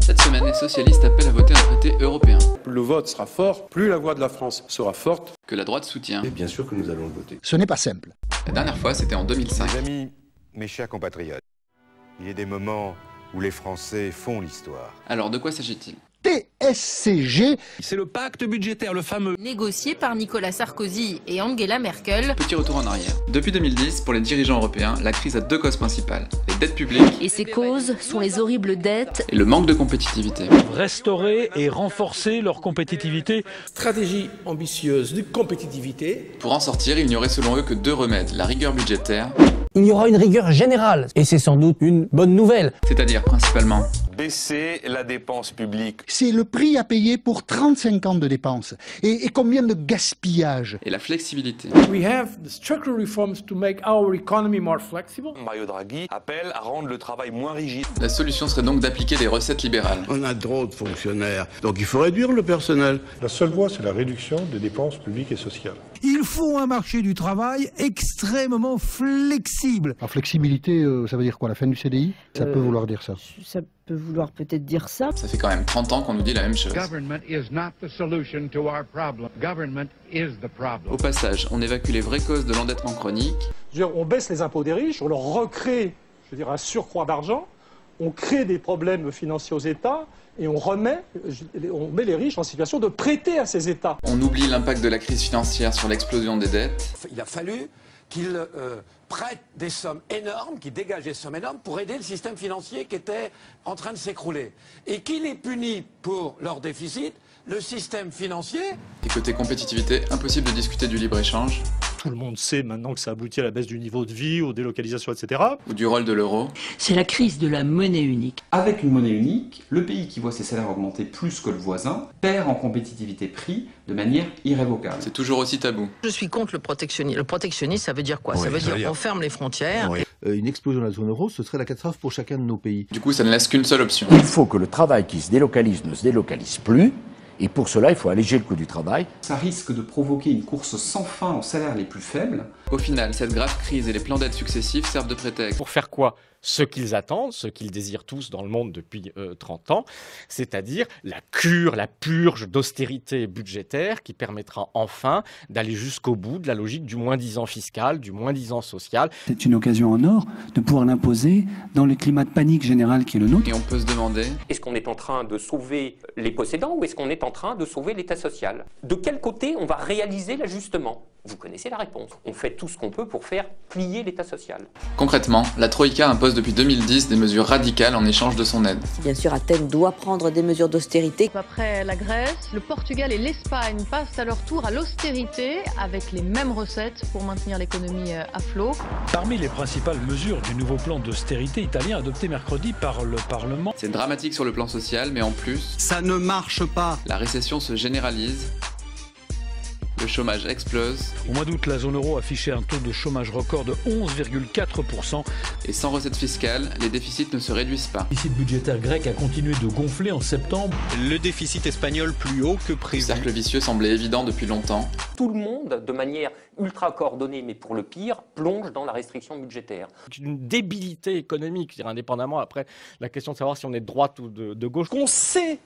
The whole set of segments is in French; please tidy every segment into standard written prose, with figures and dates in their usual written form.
Cette semaine, les socialistes appellent à voter un traité européen. Le vote sera fort, plus la voix de la France sera forte. Que la droite soutient. Et bien sûr que nous allons le voter. Ce n'est pas simple. La dernière fois, c'était en 2005. Mes amis, mes chers compatriotes, il y a des moments où les Français font l'histoire. Alors, de quoi s'agit-il ? TSCG. C'est le pacte budgétaire, le fameux. Négocié par Nicolas Sarkozy et Angela Merkel. Petit retour en arrière. Depuis 2010, pour les dirigeants européens, la crise a deux causes principales. Les dettes publiques. Et ces causes sont les horribles dettes. Et le manque de compétitivité. Restaurer et renforcer leur compétitivité. Stratégie ambitieuse de compétitivité. Pour en sortir, il n'y aurait selon eux que deux remèdes. La rigueur budgétaire. Il y aura une rigueur générale. Et c'est sans doute une bonne nouvelle. C'est-à-dire principalement Baisser la dépense publique. C'est le prix à payer pour 35 ans de dépenses. Et combien de gaspillage. et la flexibilité. We have the structural reforms to make our economy more flexible. Mario Draghi appelle à rendre le travail moins rigide. La solution serait donc d'appliquer des recettes libérales. On a trop de fonctionnaires, donc il faut réduire le personnel. La seule voie, c'est la réduction des dépenses publiques et sociales. Il faut un marché du travail extrêmement flexible. La flexibilité, ça veut dire quoi? La fin du CDI? Ça peut vouloir dire ça. Ça peut vouloir peut-être dire ça. Ça fait quand même 30 ans qu'on nous dit la même chose. Au passage, on évacue les vraies causes de l'endettement chronique. On baisse les impôts des riches, on leur recrée, un surcroît d'argent, on crée des problèmes financiers aux États et on met les riches en situation de prêter à ces États. On oublie l'impact de la crise financière sur l'explosion des dettes. Il a fallu qu'ils prêtent des sommes énormes, qu'ils dégagent des sommes énormes pour aider le système financier qui était en train de s'écrouler. Et qui les punit pour leur déficit? Le système financier. Et côté compétitivité, impossible de discuter du libre-échange. Tout le monde sait maintenant que ça aboutit à la baisse du niveau de vie, aux délocalisations, etc. Ou du rôle de l'euro. C'est la crise de la monnaie unique. Avec une monnaie unique, le pays qui voit ses salaires augmenter plus que le voisin perd en compétitivité prix de manière irrévocable. C'est toujours aussi tabou. Je suis contre le protectionnisme. Le protectionnisme, ça veut dire quoi? Ça veut dire on ferme les frontières. Une explosion de la zone euro, ce serait la catastrophe pour chacun de nos pays. Du coup, ça ne laisse qu'une seule option. Il faut que le travail qui se délocalise ne se délocalise plus. Et pour cela, il faut alléger le coût du travail. Ça risque de provoquer une course sans fin aux salaires les plus faibles. Au final, cette grave crise et les plans d'aide successifs servent de prétexte. Pour faire quoi? Ce qu'ils attendent, ce qu'ils désirent tous dans le monde depuis 30 ans, c'est-à-dire la cure, la purge d'austérité budgétaire qui permettra enfin d'aller jusqu'au bout de la logique du moins-disant fiscal, du moins-disant social. C'est une occasion en or de pouvoir l'imposer dans le climat de panique général qui est le nôtre. Et on peut se demander... Est-ce qu'on est en train de sauver les possédants ou est-ce qu'on est en train de sauver l'État social? De quel côté on va réaliser l'ajustement? Vous connaissez la réponse. On fait tout ce qu'on peut pour faire plier l'État social. Concrètement, la Troïka impose depuis 2010 des mesures radicales en échange de son aide. Bien sûr, Athènes doit prendre des mesures d'austérité. Après la Grèce, le Portugal et l'Espagne passent à leur tour à l'austérité avec les mêmes recettes pour maintenir l'économie à flot. Parmi les principales mesures du nouveau plan d'austérité italien adopté mercredi par le Parlement. C'est dramatique sur le plan social, mais en plus... Ça ne marche pas. La récession se généralise. Le chômage explose. Au mois d'août, la zone euro affichait un taux de chômage record de 11,4%. Et sans recettes fiscales, les déficits ne se réduisent pas. Le déficit budgétaire grec a continué de gonfler en septembre. Le déficit espagnol plus haut que Le prévu. cercle vicieux semblait évident depuis longtemps. Tout le monde, de manière ultra coordonnée, mais pour le pire, plonge dans la restriction budgétaire. Une débilité économique, indépendamment après la question de savoir si on est de droite ou de gauche. On sait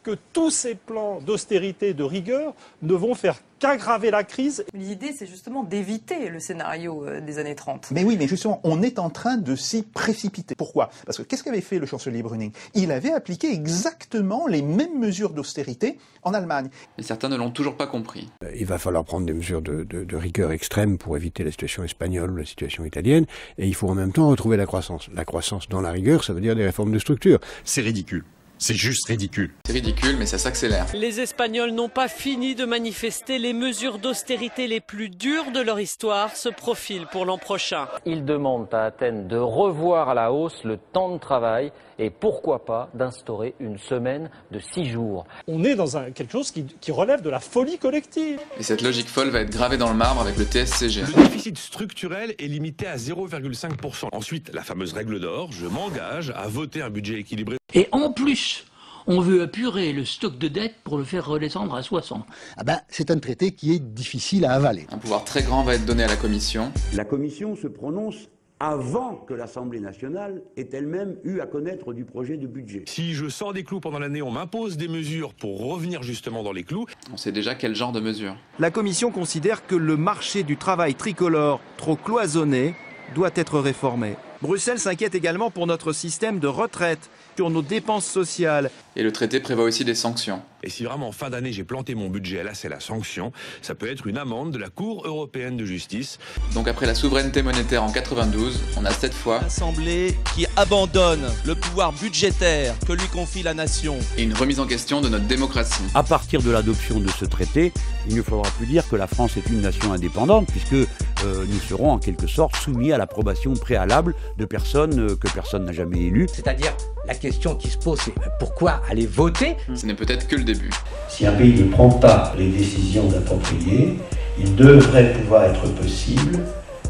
que tous ces plans d'austérité, de rigueur, ne vont faire qu'aggraver la crise. L'idée, c'est justement d'éviter le scénario des années 30. Mais oui, mais justement, on est en train de s'y précipiter. Pourquoi? Parce que qu'est-ce qu'avait fait le chancelier Brüning? Il avait appliqué exactement les mêmes mesures d'austérité en Allemagne. Mais certains ne l'ont toujours pas compris. Il va falloir prendre des mesures de rigueur extrême pour éviter la situation espagnole ou la situation italienne. Et il faut en même temps retrouver la croissance. La croissance dans la rigueur, ça veut dire des réformes de structure. C'est ridicule. C'est juste ridicule. C'est ridicule, mais ça s'accélère. Les Espagnols n'ont pas fini de manifester. Les mesures d'austérité les plus dures de leur histoire se profilent pour l'an prochain. Ils demandent à Athènes de revoir à la hausse le temps de travail et pourquoi pas d'instaurer une semaine de 6 jours. On est dans quelque chose qui relève de la folie collective. Et cette logique folle va être gravée dans le marbre avec le TSCG. Le déficit structurel est limité à 0,5%. Ensuite, la fameuse règle d'or, je m'engage à voter un budget équilibré. Et en plus, on veut apurer le stock de dette pour le faire redescendre à 60. C'est un traité qui est difficile à avaler. Un pouvoir très grand va être donné à la Commission. La Commission se prononce avant que l'Assemblée nationale ait elle-même eu à connaître du projet de budget. Si je sors des clous pendant l'année, on m'impose des mesures pour revenir justement dans les clous. On sait déjà quel genre de mesures. La Commission considère que le marché du travail tricolore, trop cloisonné, doit être réformé. Bruxelles s'inquiète également pour notre système de retraite, sur nos dépenses sociales. Et le traité prévoit aussi des sanctions. Et si vraiment en fin d'année j'ai planté mon budget, là c'est la sanction, ça peut être une amende de la Cour européenne de justice. Donc après la souveraineté monétaire en 92, on a cette fois l'Assemblée qui abandonne le pouvoir budgétaire que lui confie la nation. Et une remise en question de notre démocratie. À partir de l'adoption de ce traité, il ne faudra plus dire que la France est une nation indépendante, puisque nous serons en quelque sorte soumis à l'approbation préalable de personnes que personne n'a jamais élues. C'est-à-dire, la question qui se pose, c'est pourquoi aller voter ? Ce n'est peut-être que le début. Si un pays ne prend pas les décisions appropriées, il devrait pouvoir être possible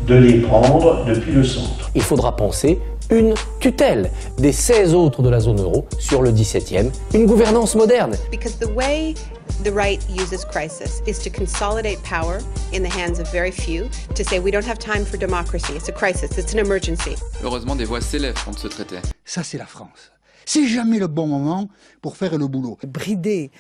de les prendre depuis le centre. Il faudra penser une tutelle des 16 autres de la zone euro sur le 17e, une gouvernance moderne. Because the way the right uses crisis is to consolidate power in the hands of very few, to say we don't have time for democracy, it's a crisis, it's an emergency. Heureusement, des voix s'élèvent contre ce traité. Ça, c'est la France. C'est jamais le bon moment pour faire le boulot. Brider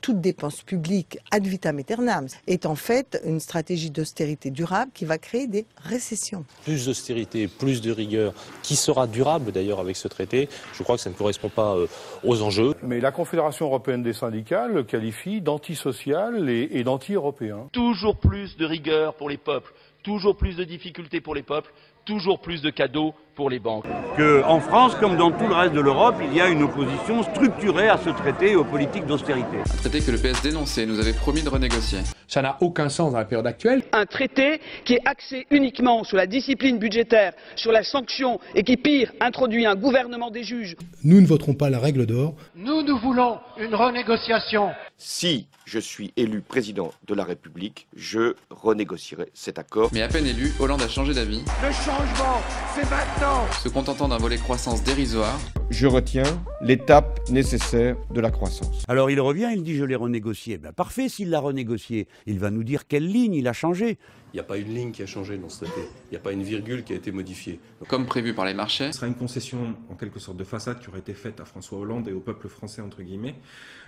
toute dépense publique ad vitam aeternam est en fait une stratégie d'austérité durable qui va créer des récessions. Plus d'austérité, plus de rigueur, qui sera durable d'ailleurs avec ce traité, je crois que ça ne correspond pas aux enjeux. Mais la Confédération européenne des syndicats le qualifie d'antisocial et d'anti-européen. Toujours plus de rigueur pour les peuples, toujours plus de difficultés pour les peuples, toujours plus de cadeaux pour les banques. Qu'en France, comme dans tout le reste de l'Europe, il y a une opposition structurée à ce traité et aux politiques d'austérité. Un traité que le PS dénonçait et nous avait promis de renégocier. Ça n'a aucun sens dans la période actuelle. Un traité qui est axé uniquement sur la discipline budgétaire, sur la sanction et qui, pire, introduit un gouvernement des juges. Nous ne voterons pas la règle d'or. Nous voulons une renégociation. Si je suis élu président de la République, je renégocierai cet accord. Mais à peine élu, Hollande a changé d'avis. Le changement, c'est maintenant. Se contentant d'un volet croissance dérisoire. Je retiens l'étape nécessaire de la croissance. Alors il revient, il dit je l'ai renégocié. Ben parfait s'il l'a renégocié. Il va nous dire quelle ligne il a changé. Il n'y a pas une ligne qui a changé dans ce traité. Il n'y a pas une virgule qui a été modifiée. Comme prévu par les marchés. Ce sera une concession en quelque sorte de façade qui aurait été faite à François Hollande et au peuple français entre guillemets,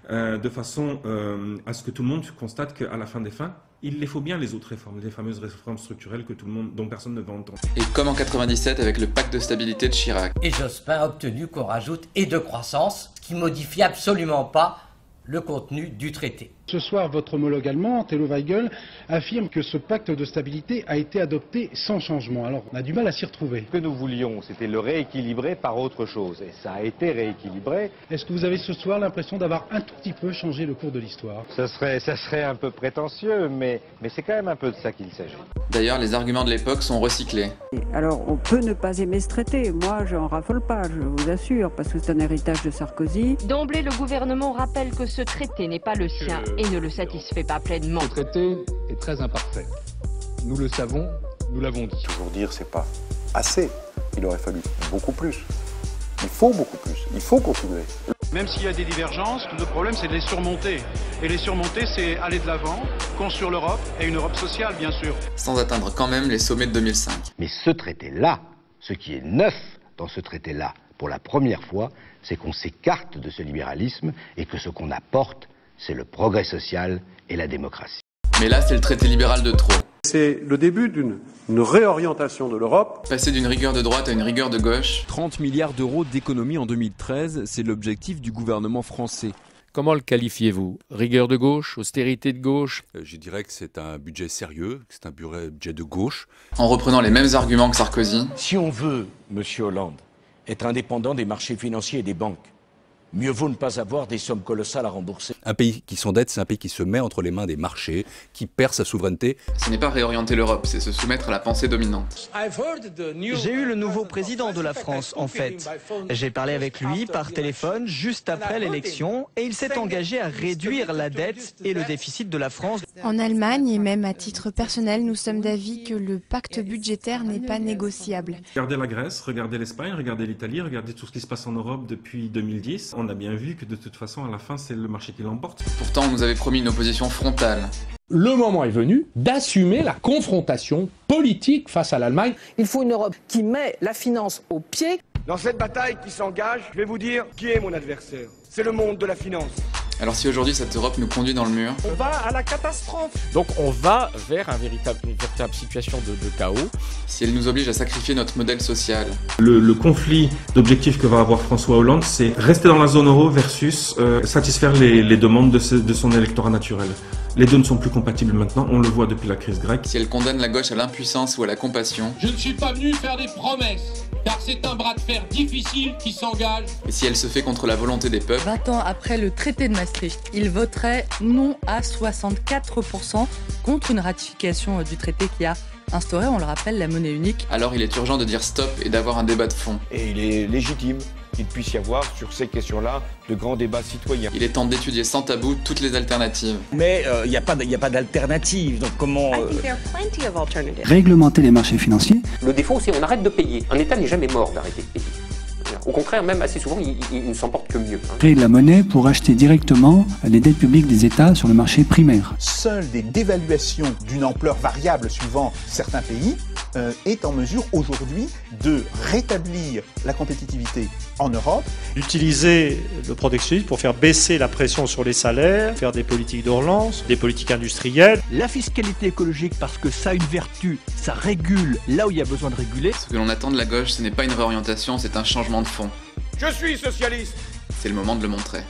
de façon à ce que tout le monde constate qu'à la fin des fins, il les faut bien les autres réformes, les fameuses réformes structurelles que tout le monde, dont personne ne va entendre. Et comme en 97 avec le pacte de stabilité de Chirac. Et Jospin a obtenu qu'on rajoute « et de croissance » qui modifie absolument pas le contenu du traité. Ce soir, votre homologue allemand, Thilo Weigel, affirme que ce pacte de stabilité a été adopté sans changement. Alors, on a du mal à s'y retrouver. Ce que nous voulions, c'était le rééquilibrer par autre chose. Et ça a été rééquilibré. Est-ce que vous avez ce soir l'impression d'avoir un tout petit peu changé le cours de l'histoire ? Ça serait un peu prétentieux, mais c'est quand même un peu de ça qu'il s'agit. D'ailleurs, les arguments de l'époque sont recyclés. Alors, on peut ne pas aimer ce traité. Moi, j'en raffole pas, je vous assure, parce que c'est un héritage de Sarkozy. D'emblée, le gouvernement rappelle que ce traité n'est pas le sien et ne le satisfait pas pleinement. Ce traité est très imparfait. Nous le savons, nous l'avons dit. Toujours dire c'est pas assez. Il aurait fallu beaucoup plus. Il faut beaucoup plus. Il faut continuer. Même s'il y a des divergences, le problème c'est de les surmonter. Et les surmonter, c'est aller de l'avant, construire l'Europe, et une Europe sociale, bien sûr. Sans atteindre quand même les sommets de 2005. Mais ce traité-là, ce qui est neuf dans ce traité-là, pour la première fois, c'est qu'on s'écarte de ce libéralisme et que ce qu'on apporte, c'est le progrès social et la démocratie. Mais là, c'est le traité libéral de trop. C'est le début d'une réorientation de l'Europe. Passer d'une rigueur de droite à une rigueur de gauche. 30 milliards d'euros d'économie en 2013, c'est l'objectif du gouvernement français. Comment le qualifiez-vous ? Rigueur de gauche, austérité de gauche ? Je dirais que c'est un budget sérieux, que c'est un budget de gauche. En reprenant les mêmes arguments que Sarkozy. Si on veut, monsieur Hollande, être indépendant des marchés financiers et des banques, mieux vaut ne pas avoir des sommes colossales à rembourser. Un pays qui s'endette, c'est un pays qui se met entre les mains des marchés, qui perd sa souveraineté. Ce n'est pas réorienter l'Europe, c'est se soumettre à la pensée dominante. J'ai eu le nouveau président de la France, en fait. J'ai parlé avec lui par téléphone juste après l'élection et il s'est engagé à réduire la dette et le déficit de la France. En Allemagne et même à titre personnel, nous sommes d'avis que le pacte budgétaire n'est pas négociable. Regardez la Grèce, regardez l'Espagne, regardez l'Italie, regardez tout ce qui se passe en Europe depuis 2010. On on a bien vu que de toute façon, à la fin, c'est le marché qui l'emporte. Pourtant, on nous avait promis une opposition frontale. Le moment est venu d'assumer la confrontation politique face à l'Allemagne. Il faut une Europe qui met la finance au pied. Dans cette bataille qui s'engage, je vais vous dire qui est mon adversaire. C'est le monde de la finance. Alors si aujourd'hui cette Europe nous conduit dans le mur, on va à la catastrophe. Donc on va vers une véritable situation de chaos. Si elle nous oblige à sacrifier notre modèle social. Le conflit d'objectifs que va avoir François Hollande, c'est rester dans la zone euro versus satisfaire les demandes de son électorat naturel. Les deux ne sont plus compatibles maintenant, on le voit depuis la crise grecque. Si elle condamne la gauche à l'impuissance ou à la compassion. Je ne suis pas venu faire des promesses, car c'est un bras de fer difficile qui s'engage. Et si elle se fait contre la volonté des peuples. 20 ans après le traité de Maastricht, il voterait non à 64% contre une ratification du traité qui a instauré, on le rappelle, la monnaie unique. Alors il est urgent de dire stop et d'avoir un débat de fond. Et il est légitime qu'il puisse y avoir sur ces questions-là de grands débats citoyens. Il est temps d'étudier sans tabou toutes les alternatives. Mais il n'y a pas d'alternative, donc comment... Réglementer les marchés financiers. Le défaut, c'est qu'on arrête de payer. Un État n'est jamais mort d'arrêter de payer. Au contraire, même assez souvent, il ne s'en porte que mieux. Créer de la monnaie pour acheter directement les dettes publiques des États sur le marché primaire. Seules des dévaluations d'une ampleur variable suivant certains pays est en mesure aujourd'hui de rétablir la compétitivité en Europe. D'utiliser le protectionnisme pour faire baisser la pression sur les salaires, faire des politiques de relance, des politiques industrielles. La fiscalité écologique, parce que ça a une vertu, ça régule là où il y a besoin de réguler. Ce que l'on attend de la gauche, ce n'est pas une réorientation, c'est un changement de fond. Je suis socialiste. C'est le moment de le montrer.